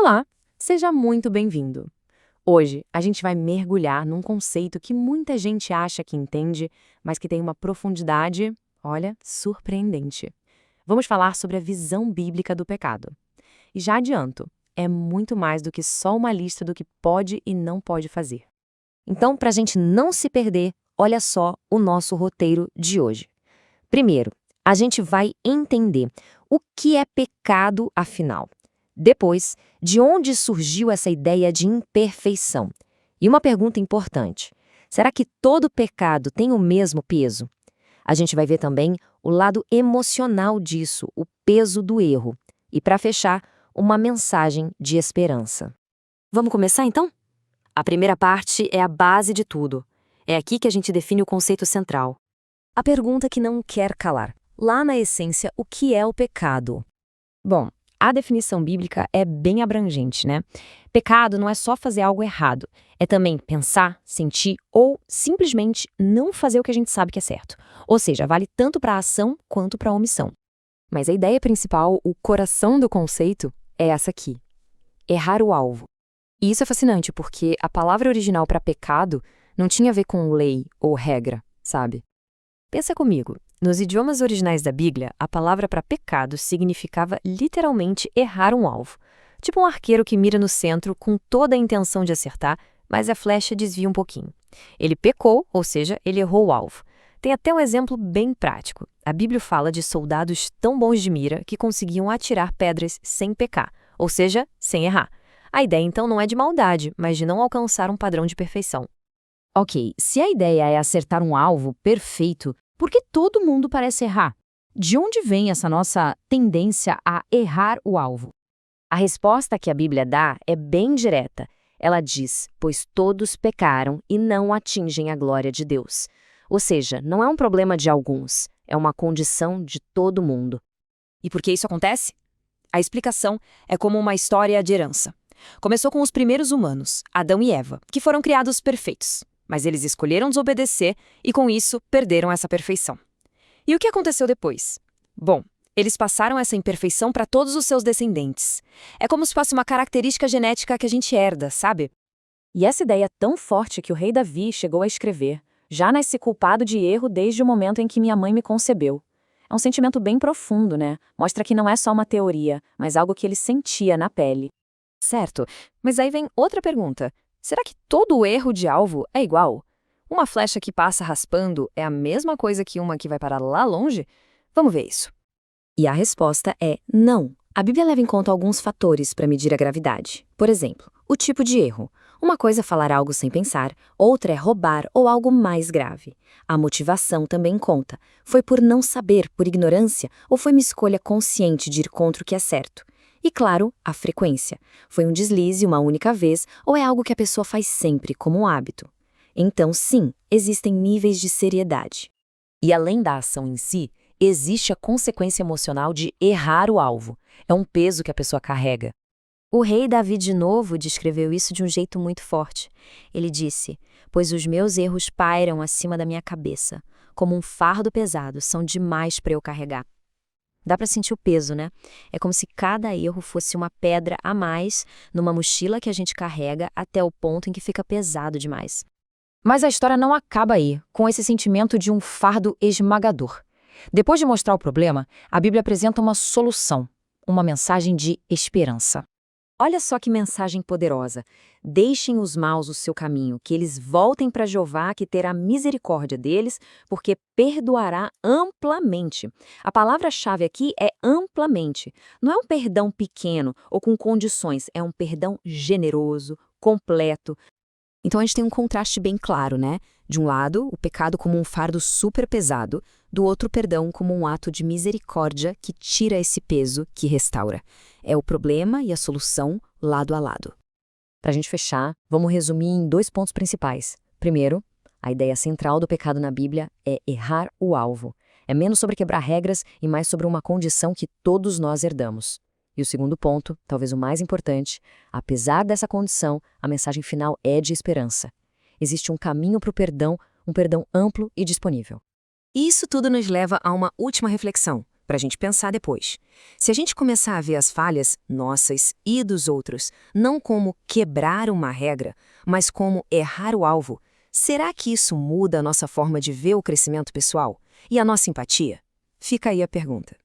Olá, seja muito bem-vindo. Hoje a gente vai mergulhar num conceito que muita gente acha que entende, mas que tem uma profundidade, olha, surpreendente. Vamos falar sobre a visão bíblica do pecado. E já adianto, é muito mais do que só uma lista do que pode e não pode fazer. Então, para a gente não se perder, olha só o nosso roteiro de hoje. Primeiro, a gente vai entender o que é pecado afinal. Depois, de onde surgiu essa ideia de imperfeição? E uma pergunta importante: será que todo pecado tem o mesmo peso? A gente vai ver também o lado emocional disso, o peso do erro. E para fechar, uma mensagem de esperança. Vamos começar então? A primeira parte é a base de tudo. É aqui que a gente define o conceito central. A pergunta que não quer calar. Lá na essência, o que é o pecado? Bom, a definição bíblica é bem abrangente, né? Pecado não é só fazer algo errado. É também pensar, sentir ou simplesmente não fazer o que a gente sabe que é certo. Ou seja, vale tanto para a ação quanto para a omissão. Mas a ideia principal, o coração do conceito, é essa aqui: errar o alvo. E isso é fascinante porque a palavra original para pecado não tinha a ver com lei ou regra, sabe? Pensa comigo, nos idiomas originais da Bíblia, a palavra para pecado significava literalmente errar um alvo. Tipo um arqueiro que mira no centro com toda a intenção de acertar, mas a flecha desvia um pouquinho. Ele pecou, ou seja, ele errou o alvo. Tem até um exemplo bem prático. A Bíblia fala de soldados tão bons de mira que conseguiam atirar pedras sem pecar, ou seja, sem errar. A ideia, então, não é de maldade, mas de não alcançar um padrão de perfeição. Ok, se a ideia é acertar um alvo perfeito, por que todo mundo parece errar? De onde vem essa nossa tendência a errar o alvo? A resposta que a Bíblia dá é bem direta. Ela diz: pois todos pecaram e não atingem a glória de Deus. Ou seja, não é um problema de alguns, é uma condição de todo mundo. E por que isso acontece? A explicação é como uma história de herança. Começou com os primeiros humanos, Adão e Eva, que foram criados perfeitos. Mas eles escolheram desobedecer e, com isso, perderam essa perfeição. E o que aconteceu depois? Bom, eles passaram essa imperfeição para todos os seus descendentes. É como se fosse uma característica genética que a gente herda, sabe? E essa ideia é tão forte que o rei Davi chegou a escrever: já nasci culpado de erro desde o momento em que minha mãe me concebeu. É um sentimento bem profundo, né? Mostra que não é só uma teoria, mas algo que ele sentia na pele. Certo, mas aí vem outra pergunta. Será que todo erro de alvo é igual? Uma flecha que passa raspando é a mesma coisa que uma que vai parar lá longe? Vamos ver isso. E a resposta é não. A Bíblia leva em conta alguns fatores para medir a gravidade. Por exemplo, o tipo de erro. Uma coisa é falar algo sem pensar, outra é roubar ou algo mais grave. A motivação também conta. Foi por não saber, por ignorância, ou foi uma escolha consciente de ir contra o que é certo? E, claro, a frequência. Foi um deslize uma única vez ou é algo que a pessoa faz sempre, como um hábito? Então, sim, existem níveis de seriedade. E além da ação em si, existe a consequência emocional de errar o alvo. É um peso que a pessoa carrega. O rei Davi, de novo, descreveu isso de um jeito muito forte. Ele disse: pois os meus erros pairam acima da minha cabeça, como um fardo pesado, são demais para eu carregar. Dá para sentir o peso, né? É como se cada erro fosse uma pedra a mais numa mochila que a gente carrega até o ponto em que fica pesado demais. Mas a história não acaba aí, com esse sentimento de um fardo esmagador. Depois de mostrar o problema, a Bíblia apresenta uma solução, uma mensagem de esperança. Olha só que mensagem poderosa. Deixem os maus o seu caminho, que eles voltem para Jeová, que terá misericórdia deles, porque perdoará amplamente. A palavra-chave aqui é amplamente. Não é um perdão pequeno ou com condições, é um perdão generoso, completo. Então a gente tem um contraste bem claro, né? De um lado, o pecado como um fardo super pesado, do outro, perdão como um ato de misericórdia que tira esse peso, que restaura. É o problema e a solução lado a lado. Para a gente fechar, vamos resumir em 2 pontos principais. Primeiro, a ideia central do pecado na Bíblia é errar o alvo. É menos sobre quebrar regras e mais sobre uma condição que todos nós herdamos. E o segundo ponto, talvez o mais importante, apesar dessa condição, a mensagem final é de esperança. Existe um caminho para o perdão, um perdão amplo e disponível. E isso tudo nos leva a uma última reflexão. para a gente pensar depois. Se a gente começar a ver as falhas nossas e dos outros, não como quebrar uma regra, mas como errar o alvo, será que isso muda a nossa forma de ver o crescimento pessoal e a nossa empatia? Fica aí a pergunta.